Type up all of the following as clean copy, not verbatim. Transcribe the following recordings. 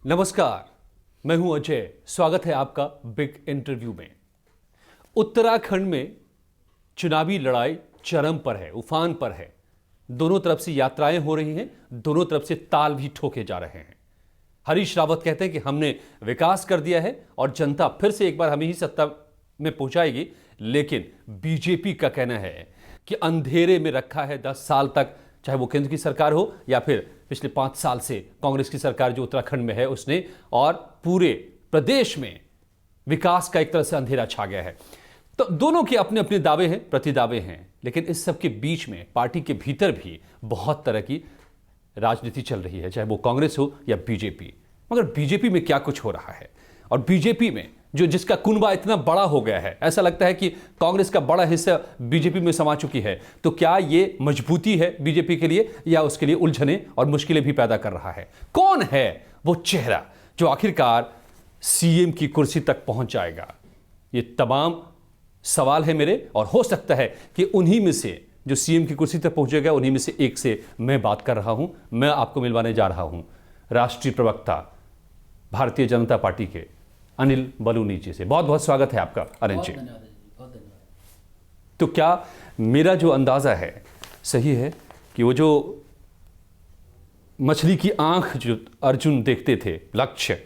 नमस्कार, मैं हूं अजय। स्वागत है आपका बिग इंटरव्यू में। उत्तराखंड में चुनावी लड़ाई चरम पर है, उफान पर है। दोनों तरफ से यात्राएं हो रही हैं, दोनों तरफ से ताल भी ठोके जा रहे हैं। हरीश रावत कहते हैं कि हमने विकास कर दिया है और जनता फिर से एक बार हमें ही सत्ता में पहुंचाएगी, लेकिन बीजेपी का कहना है कि अंधेरे में रखा है 10 साल तक, चाहे वो केंद्र की सरकार हो या फिर पिछले 5 साल से कांग्रेस की सरकार जो उत्तराखंड में है उसने, और पूरे प्रदेश में विकास का एक तरह से अंधेरा छा गया है। तो दोनों के अपने अपने दावे हैं, प्रतिदावे हैं, लेकिन इस सब के बीच में पार्टी के भीतर भी बहुत तरह की राजनीति चल रही है, चाहे वो कांग्रेस हो या बीजेपी। मगर बीजेपी में क्या कुछ हो रहा है, और बीजेपी में जो जिसका कुनबा इतना बड़ा हो गया है, ऐसा लगता है कि कांग्रेस का बड़ा हिस्सा बीजेपी में समा चुकी है, तो क्या ये मजबूती है बीजेपी के लिए या उसके लिए उलझने और मुश्किलें भी पैदा कर रहा है? कौन है वो चेहरा जो आखिरकार सीएम की कुर्सी तक पहुंच जाएगा? ये तमाम सवाल है मेरे, और हो सकता है कि उन्हीं में से जो सीएम की कुर्सी तक पहुंचेगा उन्हीं में से एक से मैं बात कर रहा हूं। मैं आपको मिलवाने जा रहा हूं राष्ट्रीय प्रवक्ता भारतीय जनता पार्टी के अनिल बलूनी जी से। बहुत बहुत स्वागत है आपका अनिल जी। बहुत धन्यवाद। तो क्या मेरा जो अंदाजा है सही है कि वो जो मछली की आंख जो अर्जुन देखते थे, लक्ष्य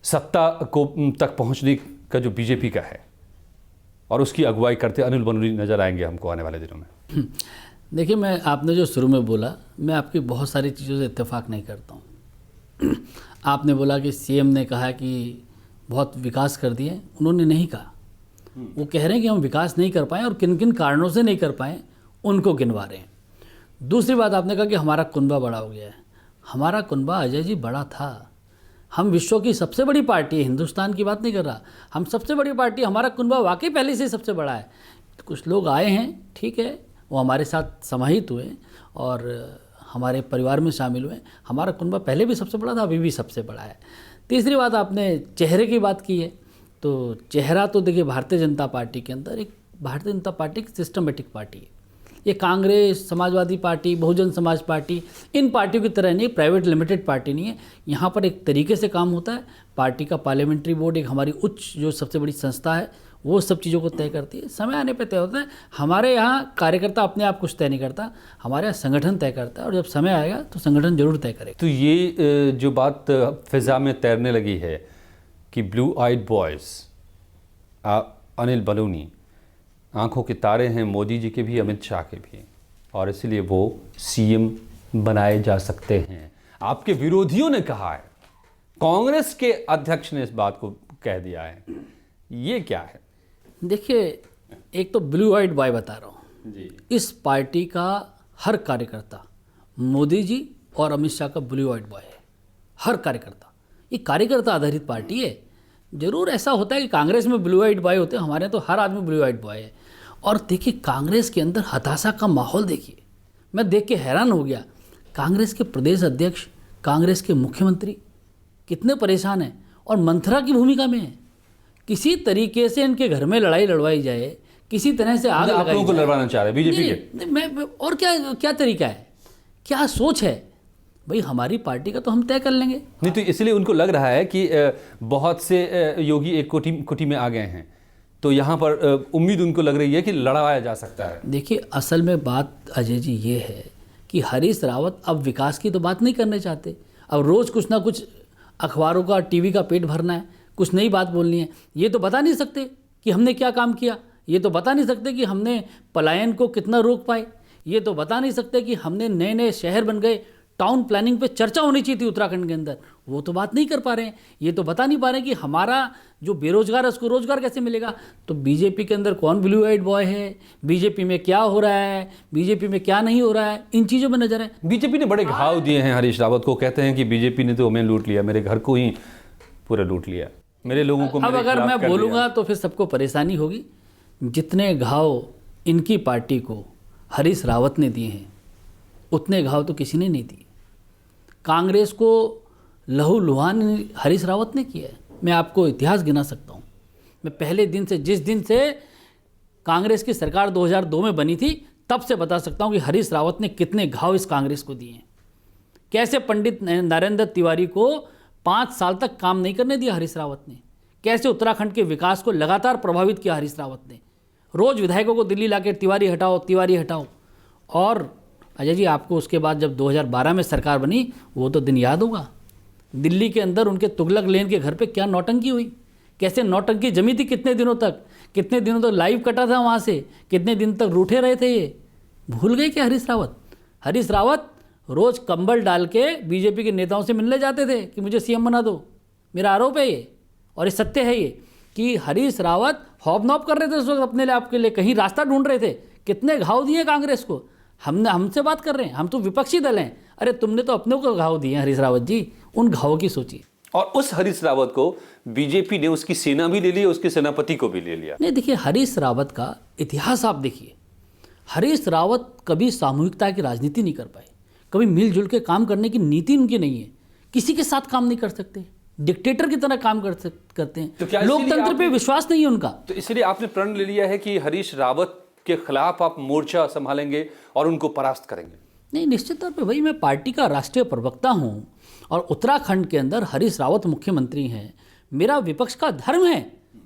सत्ता को तक पहुंचने का जो बीजेपी का है, और उसकी अगुवाई करते अनिल बलूनी नजर आएंगे हमको आने वाले दिनों में? देखिए, मैं आपने जो शुरू में बोला, मैं आपकी बहुत सारी चीज़ों से इत्तेफाक नहीं करता हूँ। आपने बोला कि सीएम ने कहा कि बहुत विकास कर दिए, उन्होंने नहीं कहा। वो कह रहे हैं कि हम विकास नहीं कर पाए और किन किन कारणों से नहीं कर पाए उनको गिनवा रहे हैं। दूसरी बात, आपने कहा कि हमारा कुनबा बड़ा हो गया है। हमारा कुनबा अजय जी बड़ा था। हम विश्व की सबसे बड़ी पार्टी है, हिंदुस्तान की बात नहीं कर रहा, हम सबसे बड़ी पार्टी, हमारा कुनबा वाकई पहले से सबसे बड़ा है। तो कुछ लोग आए हैं, ठीक है, वो हमारे साथ समाहित हुए और हमारे परिवार में शामिल हुए। हमारा कुनबा पहले भी सबसे बड़ा था, अभी भी सबसे बड़ा है। तीसरी बात, आपने चेहरे की बात की है, तो चेहरा तो देखिए भारतीय जनता पार्टी के अंदर एक भारतीय जनता पार्टी एक सिस्टमेटिक पार्टी है। ये कांग्रेस, समाजवादी पार्टी, बहुजन समाज पार्टी, इन पार्टियों की तरह नहीं, प्राइवेट लिमिटेड पार्टी नहीं है। यहाँ पर एक तरीके से काम होता है। पार्टी का पार्लियामेंट्री बोर्ड, एक हमारी उच्च जो सबसे बड़ी संस्था है, वो सब चीज़ों को तय करती है। समय आने पे तय होता है। हमारे यहाँ कार्यकर्ता अपने आप कुछ तय नहीं करता, हमारे यहाँ संगठन तय करता है, और जब समय आएगा तो संगठन जरूर तय करेगा। तो ये जो बात फिजा में तैरने लगी है कि blue eyed boys Anil Baluni, आंखों के तारे हैं मोदी जी के भी, अमित शाह के भी, और इसलिए वो सीएम बनाए जा सकते हैं। आपके विरोधियों ने कहा है, कांग्रेस के अध्यक्ष ने इस बात को कह दिया है। ये क्या है? देखिए, एक तो ब्लू आइड बॉय बता रहा हूँ जी। इस पार्टी का हर कार्यकर्ता मोदी जी और अमित शाह का ब्लू आइड बॉय है। हर कार्यकर्ता, ये कार्यकर्ता आधारित पार्टी है। जरूर ऐसा होता है कि कांग्रेस में ब्लू आइड बॉय होते हैं, हमारे तो हर आदमी ब्लू आइड बॉय है। और देखिए, कांग्रेस के अंदर हताशा का माहौल देखिए, मैं देख के हैरान हो गया। कांग्रेस के प्रदेश अध्यक्ष, कांग्रेस के मुख्यमंत्री कितने परेशान हैं और मंथरा की भूमिका में है। किसी तरीके से इनके घर में लड़ाई लड़वाई जाए, किसी तरह से आग लगाई जाए। को लड़वाना चाह रहे हैं बीजेपी के? मैं और क्या तरीका है, क्या सोच है भाई? हमारी पार्टी का तो हम तय कर लेंगे। नहीं, तो इसलिए उनको लग रहा है कि बहुत से योगी एक कुटी में आ गए हैं, तो यहाँ पर उम्मीद उनको लग रही है कि लड़वाया जा सकता है। देखिए, असल में बात अजय जी ये है कि हरीश रावत अब विकास की तो बात नहीं करना चाहते। अब रोज़ कुछ ना कुछ अखबारों का, टीवी का पेट भरना है, कुछ नई बात बोलनी है। ये तो बता नहीं सकते कि हमने क्या काम किया, ये तो बता नहीं सकते कि हमने पलायन को कितना रोक पाए, ये तो बता नहीं सकते कि हमने नए नए शहर बन गए, टाउन प्लानिंग पे चर्चा होनी चाहिए थी उत्तराखंड के अंदर, वो तो बात नहीं कर पा रहे हैं। ये तो बता नहीं पा रहे हैं कि हमारा जो बेरोजगार है उसको रोजगार कैसे मिलेगा। तो बीजेपी के अंदर कौन ब्लू आइड बॉय है, बीजेपी में क्या हो रहा है, बीजेपी में क्या नहीं हो रहा है, इन चीज़ों में नजर है। बीजेपी ने बड़े घाव दिए हैं हरीश रावत को। कहते हैं कि बीजेपी ने तो हमें लूट लिया, मेरे घर को ही पूरा लूट लिया, मेरे लोगों को। अब अगर मैं बोलूँगा तो फिर सबको परेशानी होगी। जितने घाव इनकी पार्टी को हरीश रावत ने दिए हैं, उतने घाव तो किसी ने नहीं दिए। कांग्रेस को लहूलुहान हरीश रावत ने किया है। मैं आपको इतिहास गिना सकता हूँ। मैं पहले दिन से, जिस दिन से कांग्रेस की सरकार 2002 में बनी थी, तब से बता सकता हूँ कि हरीश रावत ने कितने घाव इस कांग्रेस को दिए हैं। कैसे पंडित नरेंद्र तिवारी को 5 साल तक काम नहीं करने दिया हरीश रावत ने। कैसे उत्तराखंड के विकास को लगातार प्रभावित किया हरीश रावत ने। रोज विधायकों को दिल्ली लाके तिवारी हटाओ, तिवारी हटाओ। और अजय जी, आपको उसके बाद जब 2012 में सरकार बनी, वो तो दिन याद होगा। दिल्ली के अंदर उनके तुगलक लेन के घर पे क्या नौटंकी हुई, कैसे नौटंकी जमी थी, कितने दिनों तक लाइव कटा था वहाँ से, कितने दिन तक रूठे रहे थे। ये भूल गए क्या हरीश रावत? हरीश रावत रोज कंबल डाल के बीजेपी के नेताओं से मिलने जाते थे कि मुझे सीएम बना दो। मेरा आरोप है ये, और ये सत्य है ये, कि हरीश रावत हॉबनॉब कर रहे थे उस वक्त अपने लिए, आपके लिए कहीं रास्ता ढूंढ रहे थे। कितने घाव दिए कांग्रेस को। हमसे बात कर रहे हैं, हम तो विपक्षी दल हैं। अरे तुमने तो अपने को घाव दिए हरीश रावत जी, उन घावों की सोचिए। और उस हरीश रावत को बीजेपी ने उसकी सेना भी ले ली, उसके सेनापति को भी ले लिया। नहीं, देखिए, हरीश रावत का इतिहास आप देखिए। हरीश रावत कभी सामूहिकता की राजनीति नहीं कर पाए, कभी मिलजुल के काम करने की नीति उनकी नहीं है। किसी के साथ काम नहीं कर सकते, डिक्टेटर की तरह काम करते हैं। तो क्या लोकतंत्र पे विश्वास नहीं है उनका। तो इसलिए आपने प्रण ले लिया है कि हरीश रावत के खिलाफ आप मोर्चा संभालेंगे और उनको परास्त करेंगे? नहीं, निश्चित तौर पे भाई, मैं पार्टी का राष्ट्रीय प्रवक्ता हूं और उत्तराखंड के अंदर हरीश रावत मुख्यमंत्री हैं। मेरा विपक्ष का धर्म है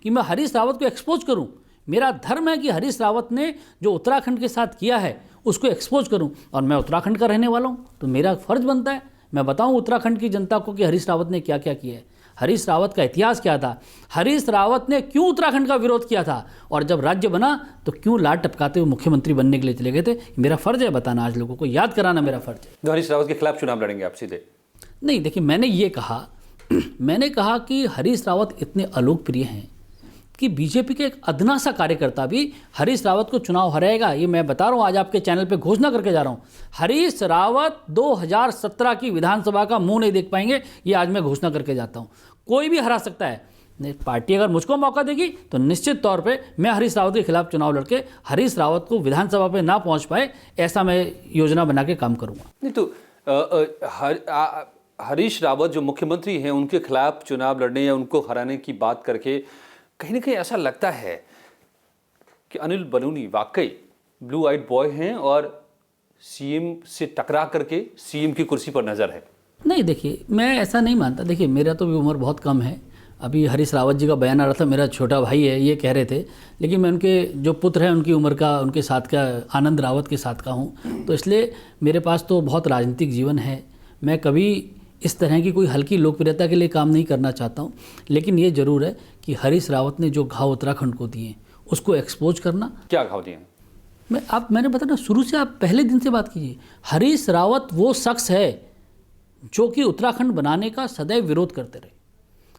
कि मैं हरीश रावत को एक्सपोज करूं। मेरा धर्म है कि हरीश रावत ने जो उत्तराखंड के साथ किया है उसको एक्सपोज करूं, और मैं उत्तराखंड का रहने वाला हूं, तो मेरा फर्ज बनता है मैं बताऊं उत्तराखंड की जनता को कि हरीश रावत ने क्या क्या किया है, हरीश रावत का इतिहास क्या था, हरीश रावत ने क्यों उत्तराखंड का विरोध किया था, और जब राज्य बना तो क्यों लाट टपकाते हुए मुख्यमंत्री बनने के लिए चले गए थे। मेरा फर्ज है बताना, आज लोगों को याद कराना मेरा फर्ज है। तो हरीश रावत के खिलाफ चुनाव लड़ेंगे आप सीधे? नहीं, देखिए, मैंने कहा कि हरीश रावत इतने अलोकप्रिय हैं कि बीजेपी के एक अदना सा कार्यकर्ता भी हरीश रावत को चुनाव हराएगा। ये मैं बता रहा हूँ, आज आपके चैनल पे घोषणा करके जा रहा हूँ। हरीश रावत 2017 की विधानसभा का मुंह नहीं देख पाएंगे, ये आज मैं घोषणा करके जाता हूँ। कोई भी हरा सकता है। पार्टी अगर मुझको मौका देगी तो निश्चित तौर पे मैं हरीश रावत के खिलाफ चुनाव लड़के हरीश रावत को विधानसभा पे ना पहुँच पाए, ऐसा मैं योजना बना के काम करूँगा। नहीं तो हरीश रावत जो मुख्यमंत्री हैं उनके खिलाफ चुनाव लड़ने या उनको हराने की बात करके कहीं ना कहीं ऐसा लगता है कि अनिल बलूनी वाकई ब्लू आइड बॉय हैं और सीएम से टकरा करके सीएम की कुर्सी पर नजर है। नहीं, देखिए, मैं ऐसा नहीं मानता। देखिए, मेरा तो भी उम्र बहुत कम है। अभी हरीश रावत जी का बयान आ रहा था, मेरा छोटा भाई है ये कह रहे थे, लेकिन मैं उनके जो पुत्र हैं उनकी उम्र का, उनके साथ का, आनंद रावत के साथ का हूँ, तो इसलिए मेरे पास तो बहुत राजनीतिक जीवन है। मैं कभी इस तरह की कोई हल्की लोकप्रियता के लिए काम नहीं करना चाहता हूँ, लेकिन ये जरूर है कि हरीश रावत ने जो घाव उत्तराखंड को दिए उसको एक्सपोज करना। क्या घाव दिए? मैंने बताया ना, शुरू से आप पहले दिन से बात कीजिए। हरीश रावत वो शख्स है जो कि उत्तराखंड बनाने का सदैव विरोध करते रहे।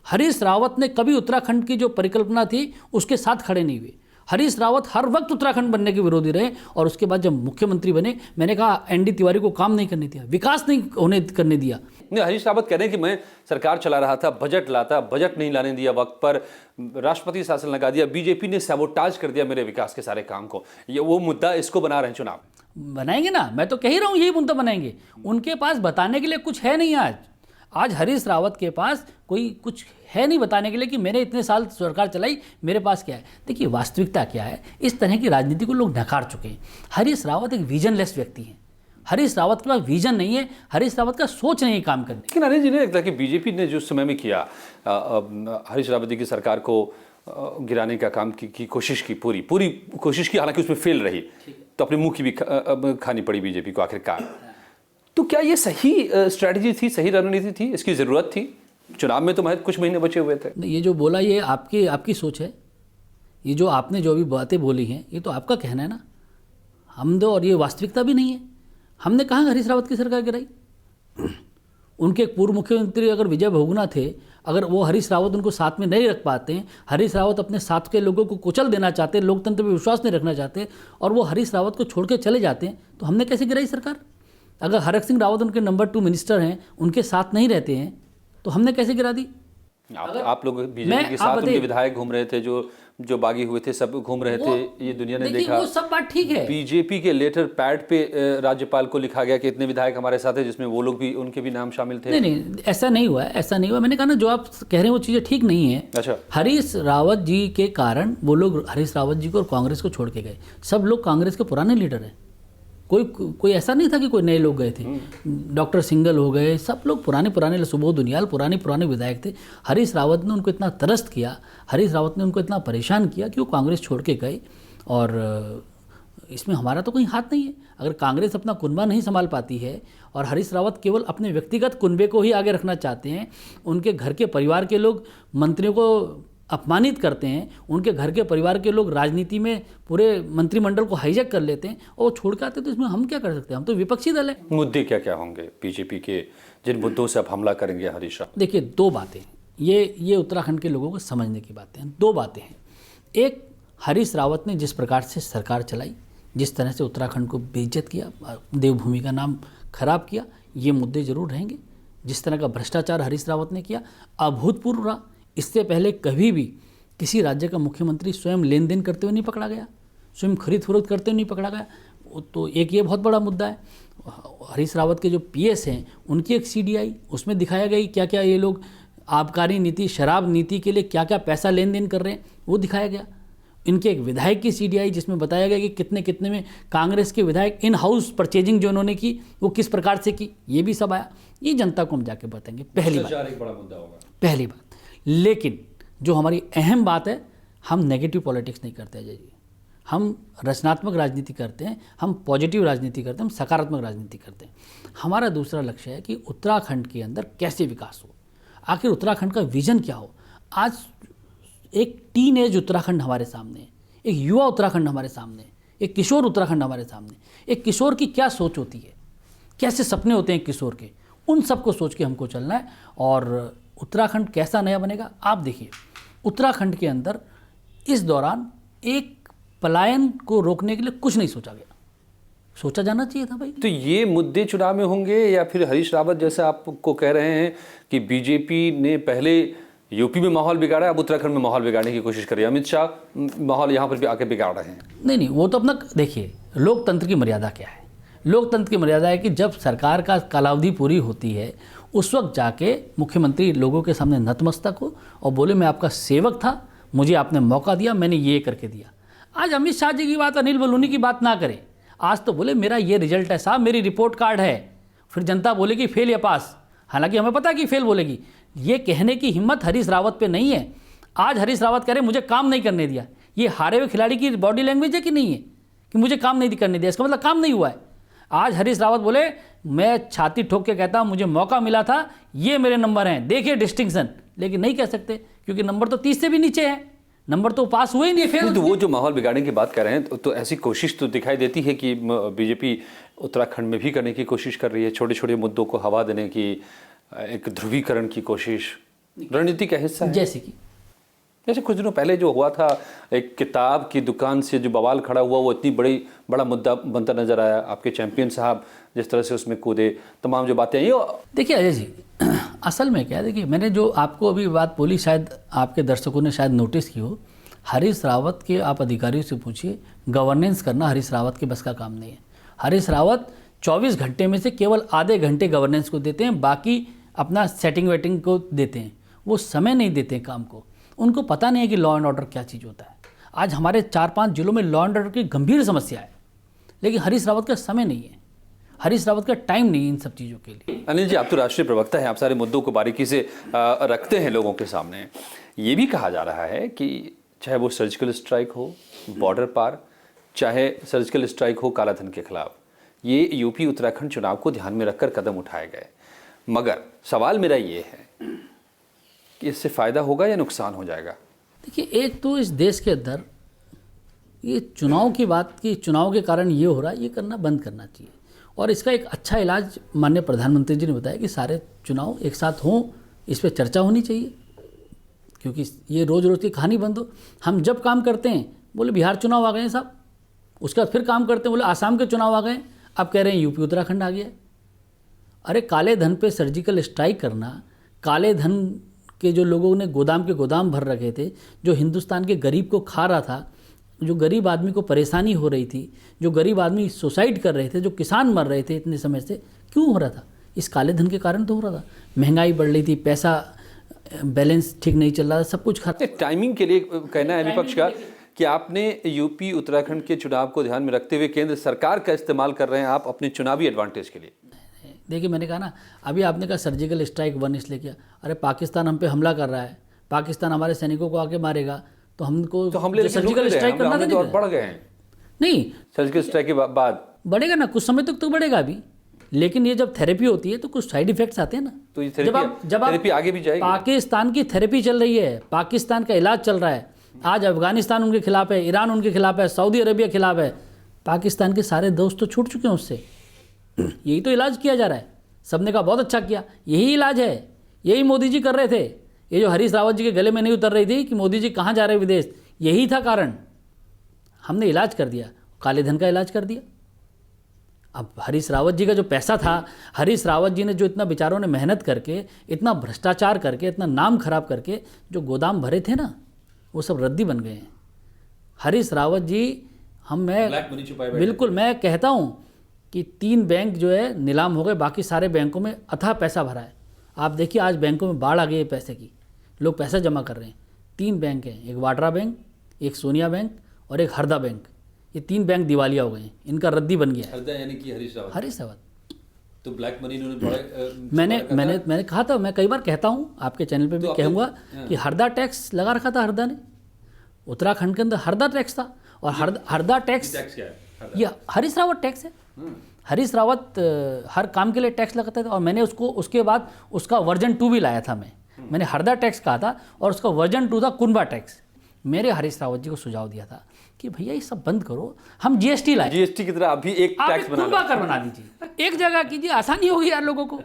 हरीश रावत ने कभी उत्तराखंड की जो परिकल्पना थी उसके साथ खड़े नहीं हुए। हरीश रावत हर वक्त उत्तराखंड बनने के विरोधी रहे, और उसके बाद जब मुख्यमंत्री बने, मैंने कहा एनडी तिवारी को काम नहीं करने दिया, विकास नहीं करने दिया। नहीं, हरीश रावत कह रहे हैं कि मैं सरकार चला रहा था, बजट लाता, बजट नहीं लाने दिया वक्त पर, राष्ट्रपति शासन लगा दिया, बीजेपी ने सैबोटाज कर दिया मेरे विकास के सारे काम को। ये वो मुद्दा, इसको बना रहे हैं चुनाव। बनाएंगे ना, मैं तो कह ही रहा हूँ यही मुद्दा बनाएंगे। उनके पास बताने के लिए कुछ है नहीं। आज हरीश रावत के पास कोई कुछ है नहीं बताने के लिए कि मैंने इतने साल सरकार चलाई, मेरे पास क्या है। देखिए, वास्तविकता क्या है, इस तरह की राजनीति को लोग नकार चुके हैं। हरीश रावत एक विजनलेस व्यक्ति है। हरीश रावत के पास विजन नहीं है, हरीश रावत का सोच नहीं है काम करने। लेकिन अनिल जी, नहीं लगता कि बीजेपी ने जो समय में किया हरीश रावत जी की सरकार को गिराने का काम की कोशिश की, पूरी कोशिश की, हालांकि उसमें फेल रही, तो अपने मुंह की भी खानी पड़ी बीजेपी को आखिरकार। तो क्या ये सही स्ट्रैटेजी थी, सही रणनीति थी? इसकी ज़रूरत थी? चुनाव में तो महज कुछ महीने बचे हुए थे। ये जो बोला, ये आपकी सोच है। ये जो आपने जो भी बातें बोली हैं, ये तो आपका कहना है ना, हम दो, और ये वास्तविकता भी नहीं है। हमने कहाँ हरीश रावत की सरकार गिराई? उनके पूर्व मुख्यमंत्री अगर विजय बहुगुणा थे, अगर वो हरीश रावत उनको साथ में नहीं रख पाते हैं, हरीश रावत अपने साथ के लोगों को कुचल देना चाहते हैं, लोकतंत्र में विश्वास नहीं रखना चाहते, और वो हरीश रावत को छोड़ के चले जाते हैं, तो हमने कैसे गिराई सरकार? अगर हरक सिंह रावत उनके नंबर 2 मिनिस्टर हैं, उनके साथ नहीं रहते हैं, तो हमने कैसे गिरा दी? आप लोग बीजेपी के साथ उनके विधायक घूम रहे थे, जो बागी हुए थे, सब घूम रहे थे, ये दुनिया ने देखा। वो सब बात ठीक है। बीजेपी के लेटर पैड पे राज्यपाल को लिखा गया कि इतने विधायक हमारे साथ हैं, जिसमें वो लोग भी, उनके भी नाम शामिल थे। नहीं, ऐसा नहीं हुआ। मैंने कहा ना, जो आप कह रहे हैं वो चीज़ें ठीक नहीं है। अच्छा, हरीश रावत जी के कारण वो लोग हरीश रावत जी को और कांग्रेस को छोड़ के गए। सब लोग कांग्रेस के पुराने लीडर हैं, कोई ऐसा नहीं था कि कोई नए लोग गए थे। डॉक्टर सिंगल हो गए, सब लोग पुराने सुबोध उनियाल पुराने विधायक थे। हरीश रावत ने उनको इतना तरस्त किया, हरीश रावत ने उनको इतना परेशान किया कि वो कांग्रेस छोड़ के गए। और इसमें हमारा तो कोई हाथ नहीं है। अगर कांग्रेस अपना कुनबा नहीं संभाल पाती है और हरीश रावत केवल अपने व्यक्तिगत कुनबे को ही आगे रखना चाहते हैं, उनके घर के परिवार के लोग मंत्रियों को अपमानित करते हैं, उनके घर के परिवार के लोग राजनीति में पूरे मंत्रिमंडल को हाईजैक कर लेते हैं और वो छोड़ के आते हैं, तो इसमें हम क्या कर सकते हैं? हम तो विपक्षी दल है। मुद्दे क्या क्या होंगे बीजेपी के जिन मुद्दों से आप हमला करेंगे हरीश रावत? देखिए, दो बातें, ये उत्तराखंड के लोगों को समझने की बातें हैं। दो बातें हैं। एक, हरीश रावत ने जिस प्रकार से सरकार चलाई, जिस तरह से उत्तराखंड को बेइज्जत किया, देवभूमि का नाम खराब किया, ये मुद्दे जरूर रहेंगे। जिस तरह का भ्रष्टाचार हरीश रावत ने किया, अभूतपूर्व रहा। इससे पहले कभी भी किसी राज्य का मुख्यमंत्री स्वयं लेन देन करते हुए नहीं पकड़ा गया, स्वयं खरीद फरोख्त करते हुए नहीं पकड़ा गया। तो एक ये बहुत बड़ा मुद्दा है। हरीश रावत के जो पीएस हैं, उनकी एक सीडीआई, उसमें दिखाया गया कि क्या क्या ये लोग आबकारी नीति, शराब नीति के लिए क्या क्या पैसा लेन देन कर रहे हैं, वो दिखाया गया। इनके एक विधायक की सीडीआई, जिसमें बताया गया कि कितने कितने में कांग्रेस के विधायक इन हाउस परचेजिंग जो उन्होंने की, वो किस प्रकार से की, ये भी सब आया। ये जनता को हम जाके बताएंगे। पहली बात, एक बड़ा मुद्दा होगा। पहली बात। लेकिन जो हमारी अहम बात है, हम नेगेटिव पॉलिटिक्स नहीं करते अजय जी। हम रचनात्मक राजनीति करते हैं, हम पॉजिटिव राजनीति करते हैं, हम सकारात्मक राजनीति करते हैं। हमारा दूसरा लक्ष्य है कि उत्तराखंड के अंदर कैसे विकास हो, आखिर उत्तराखंड का विजन क्या हो। आज एक टीन एज उत्तराखंड हमारे सामने है, एक युवा उत्तराखंड हमारे सामने है, एक किशोर उत्तराखंड हमारे सामने। एक किशोर की क्या सोच होती है, कैसे सपने होते हैं किशोर के, उन सब को सोच के हमको चलना है। और उत्तराखंड कैसा नया बनेगा, आप देखिए, उत्तराखंड के अंदर इस दौरान एक पलायन को रोकने के लिए कुछ नहीं सोचा गया। सोचा जाना चाहिए था भाई। तो ये मुद्दे चुनाव में होंगे या फिर हरीश रावत जैसे आपको कह रहे हैं कि बीजेपी ने पहले यूपी में माहौल बिगाड़ा, अब उत्तराखंड में माहौल बिगाड़ने की कोशिश कर रही है, अमित शाह माहौल यहाँ पर भी आके बिगाड़ रहे हैं? नहीं, वो तो अपना देखिए, लोकतंत्र की मर्यादा क्या है। लोकतंत्र की मर्यादा है कि जब सरकार का कालावधि पूरी होती है, उस वक्त जाके मुख्यमंत्री लोगों के सामने नतमस्तक हो और बोले मैं आपका सेवक था, मुझे आपने मौका दिया, मैंने ये करके दिया। आज अमित शाह जी की बात, अनिल बलूनी की बात ना करें। आज तो बोले मेरा ये रिजल्ट है साहब, मेरी रिपोर्ट कार्ड है। फिर जनता बोलेगी फेल या पास, हालांकि हमें पता है कि फेल बोलेगी। ये कहने की हिम्मत हरीश रावत पे नहीं है। आज हरीश रावत कह रहे मुझे काम नहीं करने दिया। ये हारे हुए खिलाड़ी की बॉडी लैंग्वेज है कि नहीं है कि मुझे काम नहीं करने दिया, इसका मतलब काम नहीं हुआ है। आज हरीश रावत बोले मैं छाती ठोक के कहता हूं मुझे मौका मिला था, ये मेरे नंबर हैं, देखिए डिस्टिंक्शन। लेकिन नहीं कह सकते क्योंकि नंबर तो 30 से भी नीचे है, नंबर तो पास हुए ही नहीं। फिर तो वो जो माहौल बिगाड़ने की बात कर रहे हैं, तो ऐसी कोशिश तो दिखाई देती है कि बीजेपी उत्तराखंड में भी करने की कोशिश कर रही है, छोटे छोटे मुद्दों को हवा देने की, एक ध्रुवीकरण की कोशिश रणनीति का हिस्सा है। जैसे कुछ दिनों पहले जो हुआ था, एक किताब की दुकान से जो बवाल खड़ा हुआ, वो इतनी बड़ा मुद्दा बनता नजर आया। आपके चैंपियन साहब जिस तरह से उसमें कूदे, तमाम जो बातें ये देखिए अजय जी, असल में क्या है, देखिए मैंने जो आपको अभी बात बोली, शायद आपके दर्शकों ने शायद नोटिस की हो। हरीश रावत के आप अधिकारियों से पूछिए, गवर्नेंस करना हरीश रावत के बस का काम नहीं है। हरीश रावत 24 घंटे में से केवल आधे घंटे गवर्नेंस को देते हैं, बाकी अपना सेटिंग वेटिंग को देते हैं। वो समय नहीं देते हैं काम को। उनको पता नहीं है कि लॉ एंड ऑर्डर क्या चीज़ होता है। आज हमारे 4-5 जिलों में लॉ एंड ऑर्डर की गंभीर समस्या है, लेकिन हरीश रावत का समय नहीं है, हरीश रावत का टाइम नहीं है इन सब चीज़ों के लिए। अनिल जी, आप तो राष्ट्रीय प्रवक्ता हैं, आप सारे मुद्दों को बारीकी से रखते हैं लोगों के सामने। ये भी कहा जा रहा है कि चाहे वो सर्जिकल स्ट्राइक हो बॉर्डर पार, चाहे सर्जिकल स्ट्राइक हो कालाधन के खिलाफ, ये यूपी उत्तराखंड चुनाव को ध्यान में रखकर कदम उठाए गए। मगर सवाल मेरा ये है कि इससे फ़ायदा होगा या नुकसान हो जाएगा? देखिए, एक तो इस देश के अंदर ये चुनाव की बात की, चुनाव के कारण ये हो रहा है, ये करना बंद करना चाहिए। और इसका एक अच्छा इलाज माननीय प्रधानमंत्री जी ने बताया कि सारे चुनाव एक साथ हों, इस पर चर्चा होनी चाहिए, क्योंकि ये रोज़ रोज़ की कहानी बंद हो। हम जब काम करते हैं बोले बिहार चुनाव आ गए हैं साहब, उसके बाद फिर काम करते हैं बोले आसाम के चुनाव आ गए, अब कह रहे हैं यूपी उत्तराखंड आ गया। अरे काले धन पे सर्जिकल स्ट्राइक करना, काले धन के जो लोगों ने गोदाम के गोदाम भर रखे थे, जो हिंदुस्तान के गरीब को खा रहा था, जो गरीब आदमी को परेशानी हो रही थी, जो गरीब आदमी सुसाइड कर रहे थे, जो किसान मर रहे थे इतने समय से, क्यों हो रहा था? इस काले धन के कारण तो हो रहा था। महंगाई बढ़ रही थी, पैसा बैलेंस ठीक नहीं चल रहा था, सब कुछ खराब। टाइमिंग के लिए कहना है विपक्ष का कि आपने यूपी उत्तराखंड के चुनाव को ध्यान में रखते हुए केंद्र सरकार का इस्तेमाल कर रहे हैं आप अपने चुनावी एडवांटेज के लिए। देखिए मैंने कहा ना, अभी आपने कहा सर्जिकल स्ट्राइक 1 इसलिए किया, अरे पाकिस्तान हम पे हमला कर रहा है, पाकिस्तान हमारे सैनिकों को आके मारेगा तो हमको तो हमले सर्जिकल स्ट्राइक करना था, और बढ़ गए हैं नहीं सर्जिकल स्ट्राइक के बाद बढ़ेगा ना, कुछ समय तक तो बढ़ेगा अभी, लेकिन ये जब थेरेपी होती है तो कुछ साइड इफेक्ट्स आते हैं ना। तो ये जब आप आगे भी जाएगी। पाकिस्तान की थेरेपी चल रही है, पाकिस्तान का इलाज चल रहा है, आज अफगानिस्तान उनके खिलाफ है, ईरान उनके खिलाफ है, सऊदी अरेबिया खिलाफ है, पाकिस्तान के सारे दोस्त तो छूट चुके हैं उससे। यही तो इलाज किया जा रहा है, सबने कहा बहुत अच्छा किया, यही इलाज है, यही मोदी जी कर रहे थे। ये जो हरीश रावत जी के गले में नहीं उतर रही थी कि मोदी जी कहाँ जा रहे हैं विदेश, यही था कारण। हमने इलाज कर दिया, काले धन का इलाज कर दिया। अब हरीश रावत जी का जो पैसा था, हरीश रावत जी ने जो इतना बेचारों ने मेहनत करके, इतना भ्रष्टाचार करके, इतना नाम खराब करके जो गोदाम भरे थे ना, वो सब रद्दी बन गए हैं। हरीश रावत जी बिल्कुल मैं कहता हूँ कि 3 बैंक जो है नीलाम हो गए, बाकी सारे बैंकों में अथाह पैसा भरा है। आप देखिए आज बैंकों में बाढ़ आ गई है पैसे की, लोग पैसा जमा कर रहे हैं। 3 बैंक हैं, एक वाड्रा बैंक, एक सोनिया बैंक और एक हरदा बैंक। ये 3 बैंक दिवालिया हो गए हैं, इनका रद्दी बन गया है। हरदा यानी कि हरीश रावत तो ब्लैक मनी इन्होंने मैंने कहा था, मैं कई बार कहता हूँ आपके चैनल पे भी कहूँगा कि हरदा टैक्स लगा रखा था हरदा ने, उत्तराखंड के अंदर हरदा टैक्स था। और हरदा टैक्स क्या है? ये हरीश रावत टैक्स है। हरीश रावत हर काम के लिए टैक्स लगाता था, और मैंने उसके बाद उसका वर्जन 2 भी लाया था। मैंने हरदा टैक्स कहा था और उसका वर्जन 2 था कुनबा टैक्स। मेरे हरीश रावत जी को सुझाव दिया था कि भैया ये सब बंद करो, हम जीएसटी लाए, जीएसटी की तरह अभी एक टैक्स कुनबा कर बना दीजिए, एक जगह कीजिए, आसानी होगी यार लोगों को।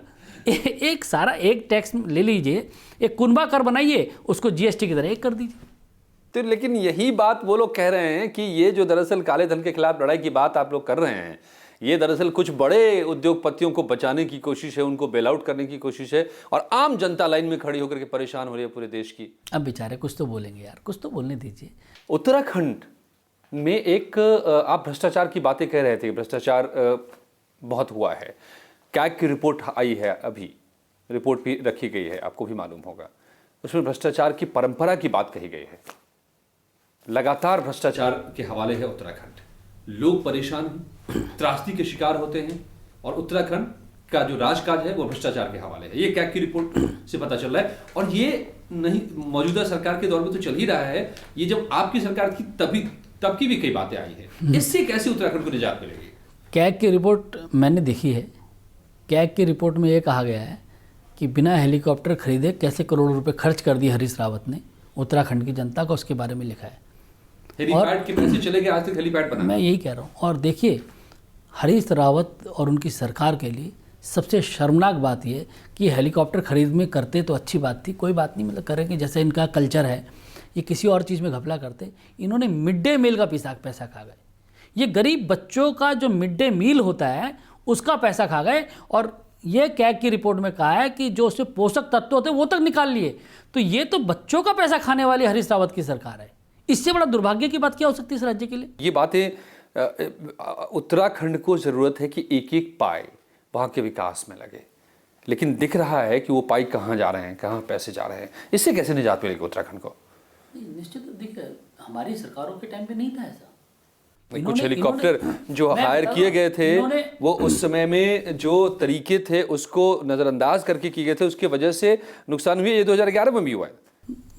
एक टैक्स ले लीजिए, एक कुनबा कर बनाइए, उसको जीएसटी की तरह एक कर दीजिए। तो लेकिन यही बात वो लोग कह रहे हैं कि ये जो दरअसल काले धन के खिलाफ लड़ाई की बात आप लोग कर रहे हैं, ये दरअसल कुछ बड़े उद्योगपतियों को बचाने की कोशिश है, उनको बेल आउट करने की कोशिश है, और आम जनता लाइन में खड़ी होकर के परेशान हो रही है पूरे देश की। अब बेचारे कुछ तो बोलेंगे यार, कुछ तो बोलने दीजिए। उत्तराखंड में एक आप भ्रष्टाचार की बातें कह रहे थे, भ्रष्टाचार बहुत हुआ है। कैग की रिपोर्ट आई है, अभी रिपोर्ट भी रखी गई है, आपको भी मालूम होगा। उसमें भ्रष्टाचार की परंपरा की बात कही गई है। लगातार भ्रष्टाचार के हवाले है उत्तराखंड, लोग परेशान हैं, त्रासदी के शिकार होते हैं, और उत्तराखंड का जो राजकाज है वो भ्रष्टाचार के हवाले है। ये कैग की रिपोर्ट से पता चल रहा है, और ये नहीं मौजूदा सरकार के दौर में तो चल ही रहा है, ये जब आपकी सरकार की तब की भी कई बातें आई हैं। इससे कैसे उत्तराखंड को निजात मिलेगी? कैग की रिपोर्ट मैंने देखी है। कैग की रिपोर्ट में ये कहा गया है कि बिना हेलीकॉप्टर खरीदे कैसे करोड़ों रुपए खर्च कर दिए हरीश रावत ने उत्तराखंड की जनता को, उसके बारे में लिखा है। हेलीपैड के पैसे चले गए, आज तक हेलीपैड बना। मैं यही कह रहा हूँ। और देखिए हरीश रावत और उनकी सरकार के लिए सबसे शर्मनाक बात यह कि हेलीकॉप्टर खरीद में करते तो अच्छी बात थी, कोई बात नहीं, मतलब करेंगे, जैसे इनका कल्चर है, ये किसी और चीज़ में घपला करते। इन्होंने मिड डे मील का पैसा खा गए। ये गरीब बच्चों का जो मिड डे मील होता है उसका पैसा खा गए, और ये कैग की रिपोर्ट में कहा है कि जो उसमें पोषक तत्व होते हैं वो तक निकाल लिए। तो ये तो बच्चों का पैसा खाने वाली हरीश रावत की सरकार है। इससे बड़ा दुर्भाग्य की बात क्या हो सकती है इस राज्य के लिए? ये बातें उत्तराखंड को जरूरत है कि एक एक पाई वहाँ के विकास में लगे, लेकिन दिख रहा है कि वो पाई कहाँ जा रहे हैं, कहाँ पैसे जा रहे हैं। इससे कैसे निजात मिलेगी उत्तराखंड को? निश्चित देखिए, हमारी सरकारों के टाइम पे नहीं था ऐसा। कुछ हेलीकॉप्टर जो हायर किए गए थे वो उस समय में जो तरीके थे उसको नजरअंदाज करके किए गए थे, उसकी वजह से नुकसान हुई। ये 2011 में भी हुआ है।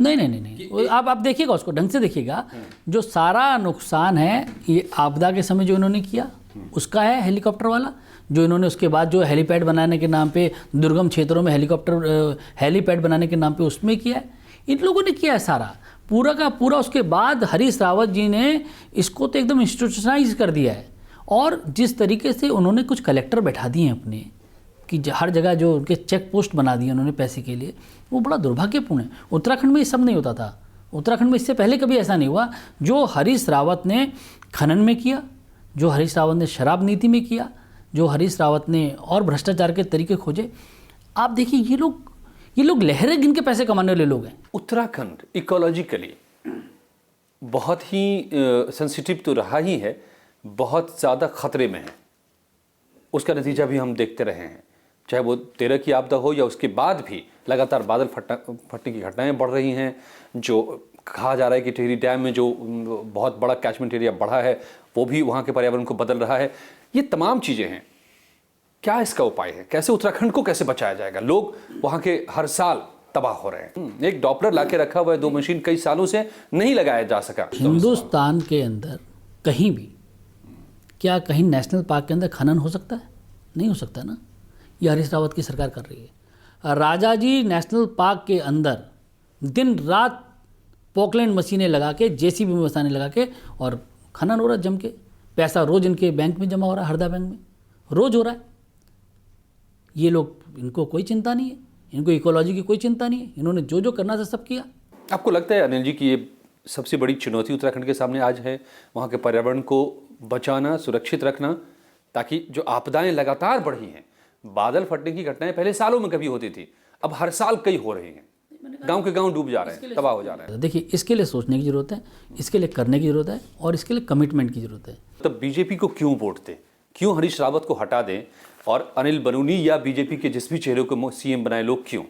नहीं, आप देखिएगा, उसको ढंग से देखिएगा। जो सारा नुकसान है ये आपदा के समय जो इन्होंने किया उसका है, हेलीकॉप्टर वाला। जो इन्होंने उसके बाद जो हेलीपैड बनाने के नाम पे दुर्गम क्षेत्रों में हेलीपैड बनाने के नाम पे उसमें किया है, इन लोगों ने किया है सारा पूरा का पूरा। उसके बाद हरीश रावत जी ने इसको तो एकदम इंस्टीट्यूशनलाइज कर दिया है। और जिस तरीके से उन्होंने कुछ कलेक्टर बैठा दिए हैं अपने, कि हर जगह जो उनके चेक पोस्ट बना दिए उन्होंने पैसे के लिए, वो बड़ा दुर्भाग्यपूर्ण है। उत्तराखंड में ये सब नहीं होता था। उत्तराखंड में इससे पहले कभी ऐसा नहीं हुआ। जो हरीश रावत ने खनन में किया, जो हरीश रावत ने शराब नीति में किया, जो हरीश रावत ने और भ्रष्टाचार के तरीके खोजे, आप देखिए ये लोग लहरें गिन के पैसे कमाने वाले लोग हैं। उत्तराखंड इकोलॉजिकली बहुत ही सेंसिटिव तो रहा ही है, बहुत ज़्यादा खतरे में है। उसका नतीजा भी हम देखते रहे हैं, चाहे वो 13 की आपदा हो या उसके बाद भी लगातार बादल फटने की घटनाएं बढ़ रही हैं। जो कहा जा रहा है कि टिहरी डैम में जो बहुत बड़ा कैचमेंट एरिया बढ़ा है वो भी वहाँ के पर्यावरण को बदल रहा है। ये तमाम चीज़ें हैं, क्या इसका उपाय है? कैसे उत्तराखंड को कैसे बचाया जाएगा? लोग वहाँ के हर साल तबाह हो रहे हैं। एक डॉपलर लाके रखा हुआ है, 2 मशीन कई सालों से नहीं लगाया जा सका। हिंदुस्तान के अंदर कहीं भी, क्या कहीं नेशनल पार्क के अंदर खनन हो सकता है? नहीं हो सकता ना। ये हरीश रावत की सरकार कर रही है। राजाजी नेशनल पार्क के अंदर दिन रात पोकलैंड मशीनें लगा के, जेसीबी मशीनें लगा के, और खनन हो रहा है जम के। पैसा रोज इनके बैंक में जमा हो रहा है, हरदा बैंक में रोज हो रहा है। ये लोग, इनको कोई चिंता नहीं है, इनको इकोलॉजी की कोई चिंता नहीं है। इन्होंने जो जो करना था सब किया। आपको लगता है अनिल जी कि ये सबसे बड़ी चुनौती उत्तराखंड के सामने आज है, वहाँ के पर्यावरण को बचाना, सुरक्षित रखना, ताकि जो आपदाएं लगातार बढ़ी हैं, बादल फटने की घटनाएं पहले सालों में कभी होती थी, अब हर साल कई हो रही हैं, गांव के गांव डूब जा रहे हैं, तबाह हो जा रहे हैं। देखिए, इसके लिए सोचने की जरूरत है, इसके लिए करने की जरूरत है, और इसके लिए कमिटमेंट की जरूरत है। तब बीजेपी को क्यों वोट दें? क्यों हरीश रावत को हटा दें और अनिल बलूनी या बीजेपी के जिस भी चेहरे को सीएम बनाए लोग क्यों?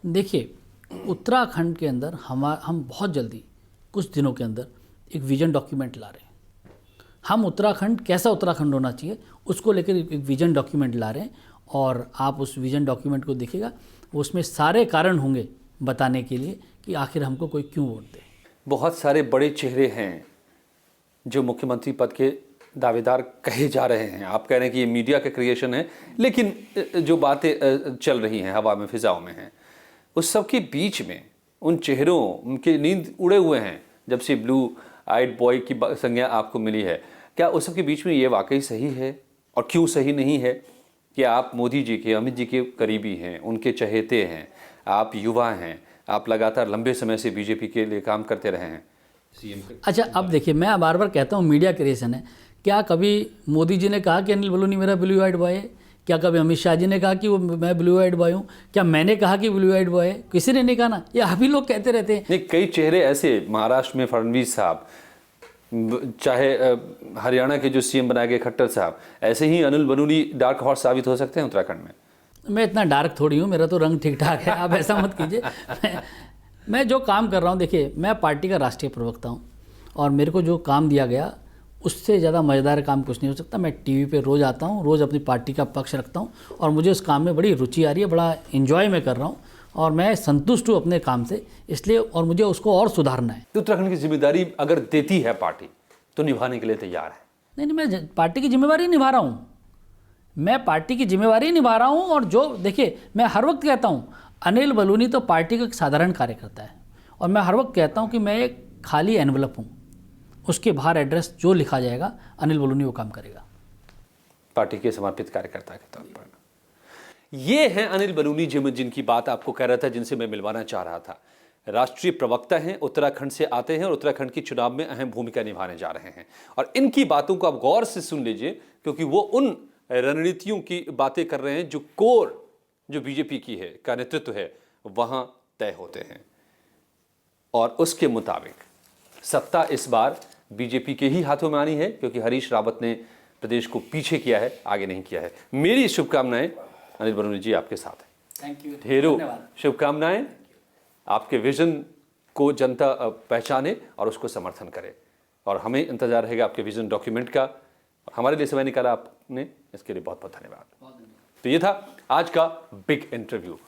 देखिए, उत्तराखंड के अंदर हम बहुत जल्दी, कुछ दिनों के अंदर एक विजन डॉक्यूमेंट ला रहे हैं। हम उत्तराखंड कैसा उत्तराखंड होना चाहिए उसको लेकर एक विजन डॉक्यूमेंट ला रहे हैं, और आप उस विजन डॉक्यूमेंट को देखिएगा, उसमें सारे कारण होंगे बताने के लिए कि आखिर हमको कोई क्यों वोट दे। बहुत सारे बड़े चेहरे हैं जो मुख्यमंत्री पद के दावेदार कहे जा रहे हैं। आप कह रहे हैं कि ये मीडिया का क्रिएशन है, लेकिन जो बातें चल रही हैं हवा में, फिजाओं में हैं, उस सब के बीच में उन चेहरों, उनके नींद उड़े हुए हैं जब से ब्लू आइड बॉय की संज्ञा आपको मिली है। क्या उस सब के बीच में ये वाकई सही है, और क्यों सही नहीं है कि आप मोदी जी के, अमित जी के करीबी हैं, उनके चहेते हैं, आप युवा हैं, आप लगातार लंबे समय से बीजेपी के लिए काम करते रहे हैं? अच्छा, अब देखिए, मैं बार बार कहता हूँ मीडिया क्रिएशन है। क्या कभी मोदी जी ने कहा कि अनिल बलूनी मेरा ब्लू आइड बॉय है? क्या कभी अमित शाह जी ने कहा कि वो मैं ब्लू आइड बॉय हूँ? क्या मैंने कहा कि ब्लू आइड बॉय है? किसी ने नहीं कहा ना। ये अभी लोग कहते रहते हैं। नहीं, कई चेहरे ऐसे, महाराष्ट्र में फडणवीस साहब, चाहे हरियाणा के जो सीएम बनाए गए खट्टर साहब, ऐसे ही अनिल बलूनी डार्क हॉर्स साबित हो सकते हैं उत्तराखंड में। मैं इतना डार्क थोड़ी हूँ, मेरा तो रंग ठीक ठाक है, आप ऐसा मत कीजिए। मैं जो काम कर रहा हूँ, देखिए, मैं पार्टी का राष्ट्रीय प्रवक्ता हूँ, और मेरे को जो काम दिया गया उससे ज़्यादा मज़ेदार काम कुछ नहीं हो सकता। मैं टीवी पे रोज़ आता हूँ, रोज़ अपनी पार्टी का पक्ष रखता हूँ, और मुझे उस काम में बड़ी रुचि आ रही है, बड़ा एंजॉय मैं कर रहा हूँ, और मैं संतुष्ट हूँ अपने काम से, इसलिए, और मुझे उसको और सुधारना है। तो उत्तराखंड की जिम्मेदारी अगर देती है पार्टी तो निभाने के लिए तैयार है? नहीं, मैं पार्टी की जिम्मेवारी निभा रहा हूँ, मैं पार्टी की जिम्मेवारी निभा रहा हूँ। और जो, देखिए, मैं हर वक्त कहता हूँ अनिल बलूनी तो पार्टी का एक साधारण कार्यकर्ता है, और मैं हर वक्त कहता हूँ कि मैं एक खाली एनवलप हूँ, उसके बाहर एड्रेस जो लिखा जाएगा अनिल बलूनी वो काम करेगा, पार्टी के समर्पित कार्यकर्ता के तौर पर। ये हैं अनिल बलूनी, जिनकी बात आपको कह रहा था, जिनसे मैं मिलवाना चाह रहा था। राष्ट्रीय प्रवक्ता हैं, उत्तराखंड से आते हैं, और उत्तराखंड की चुनाव में अहम भूमिका निभाने जा रहे हैं। और इनकी बातों को आप गौर से सुन लीजिए, क्योंकि वो उन रणनीतियों की बातें कर रहे हैं जो कोर, जो बीजेपी की है, का नेतृत्व है, वहां तय होते हैं। और उसके मुताबिक सत्ता इस बार बीजेपी के ही हाथों में आनी है, क्योंकि हरीश रावत ने प्रदेश को पीछे किया है, आगे नहीं किया है। मेरी शुभकामनाएं अनिल बलूनी जी आपके साथ है। थैंक यू, ढेरों शुभकामनाएं। आपके विजन को जनता पहचाने और उसको समर्थन करे, और हमें इंतजार रहेगा आपके विजन डॉक्यूमेंट का। हमारे लिए समय निकाला आपने, इसके लिए बहुत बहुत धन्यवाद। तो ये था आज का बिग इंटरव्यू।